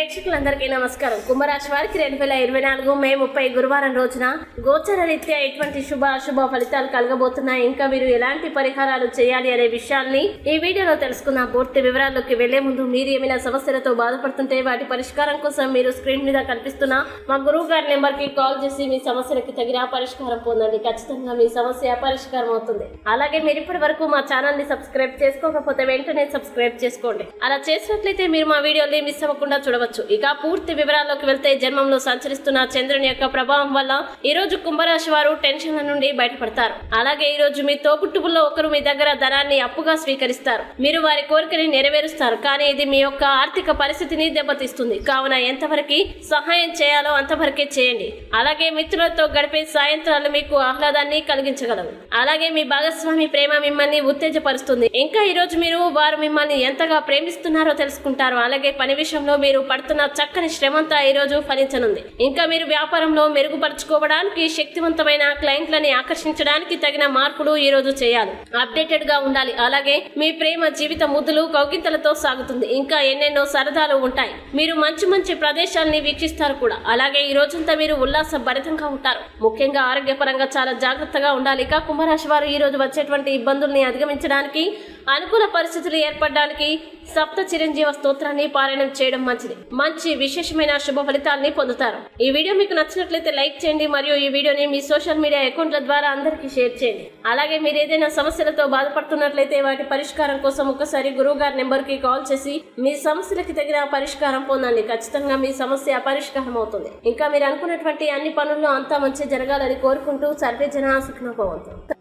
ప్రేక్షకులందరికీ నమస్కారం. కుంభరాశి వారికి 2024 మే 30 గురువారం రోజున గోచర రీత్యా ఎటువంటి శుభ అశుభ ఫలితాలు కలగబోతున్నాయి, ఇంకా మీరు ఎలాంటి పరిహారాలు చేయాలి అనే విషయాల్ని ఈ వీడియోలో తెలుసుకుందాం. పూర్తి వివరాల్లోకి వెళ్లే ముందు మీరు ఏమైనా సమస్యలతో బాధపడుతుంటే వాటి పరిష్కారం కోసం మీరు స్క్రీన్ మీద కనిపిస్తున్న మా గురువు గారి నెంబర్ కి కాల్ చేసి మీ సమస్యలకి తగిన పరిష్కారం పొందండి. ఖచ్చితంగా మీ సమస్య పరిష్కారం అవుతుంది. అలాగే మీరు ఇప్పటి వరకు మా ఛానల్ ని సబ్స్క్రైబ్ చేసుకోకపోతే వెంటనే సబ్స్క్రైబ్ చేసుకోండి. అలా చేసినట్లయితే మీరు మా వీడియోని మిస్ అవ్వకుండా చూడవచ్చు. ఇక పూర్తి వివరాల్లోకి వెళ్తే జన్మంలో సంచరిస్తున్న చంద్రుని యొక్క ప్రభావం వల్ల ఈ రోజు కుంభరాశి వారు టెన్షన్ల నుండి బయటపడతారు. అలాగే ఈ రోజు మీ తోబుట్టువుల్లో ఒకరు మీ దగ్గర ధనాన్ని అప్పుగా స్వీకరిస్తారు. మీరు వారి కోరికని నెరవేరుస్తారు, కానీ ఇది మీ యొక్క ఆర్థిక పరిస్థితిని దెబ్బతీస్తుంది. కావున ఎంతవరకు సహాయం చేయాలో అంతవరకే చేయండి. అలాగే మిత్రులతో గడిపే సాయంత్రాలు మీకు ఆహ్లాదాన్ని కలిగించగలవు. అలాగే మీ భాగస్వామి ప్రేమ మిమ్మల్ని ఉత్తేజపరుస్తుంది. ఇంకా ఈ రోజు వారు మిమ్మల్ని ఎంతగా ప్రేమిస్తున్నారో తెలుసుకుంటారు. అలాగే పని విషయంలో మీరు పడుతున్న చక్కని శ్రమంతా ఈ రోజు ఫలించనుంది. ఇంకా మీరు వ్యాపారంలో మెరుగుపరుచుకోవడానికి శక్తివంతమైన క్లయింట్లని ఆకర్షించడానికి తగిన మార్పులు ఈ రోజు చేయాలి. అప్డేటెడ్ గా ఉండాలి. అలాగే మీ ప్రేమ జీవిత ముద్దులు కౌగితలతో సాగుతుంది. ఇంకా ఎన్నెన్నో సరదాలు ఉంటాయి. మీరు మంచి మంచి ప్రదేశాలని వీక్షిస్తారు కూడా. అలాగే ఈ రోజంతా మీరు ఉల్లాస భరితంగా ఉంటారు. ముఖ్యంగా ఆరోగ్యపరంగా చాలా జాగ్రత్తగా ఉండాలి. ఇక కుంభరాశి వారు ఈ రోజు వచ్చేటువంటి ఇబ్బందుల్ని అధిగమించడానికి, అనుకూల పరిస్థితులు ఏర్పడడానికి సప్త చిరంజీవ స్తోత్రాన్ని పారాయణం చేయడం మంచిది. మంచి విశేషమైన శుభ ఫలితాలని పొందుతారు. ఈ వీడియో మీకు నచ్చినట్లయితే లైక్ చేయండి మరియు ఈ వీడియోని మీ సోషల్ మీడియా అకౌంట్ల ద్వారా అందరికీ షేర్ చేయండి. అలాగే మీరు ఏదైనా సమస్యలతో బాధపడుతున్నట్లయితే వాటి పరిష్కారం కోసం ఒకసారి గురువు గారి నెంబర్ కి కాల్ చేసి మీ సమస్యలకి తగిన పరిష్కారం పొందండి. ఖచ్చితంగా మీ సమస్య పరిష్కారం అవుతుంది. ఇంకా మీరు అనుకున్నటువంటి అన్ని పనుల్లో అంతా మంచి జరగాలని కోరుకుంటూ సర్వే జన సుఖినో భవంతు.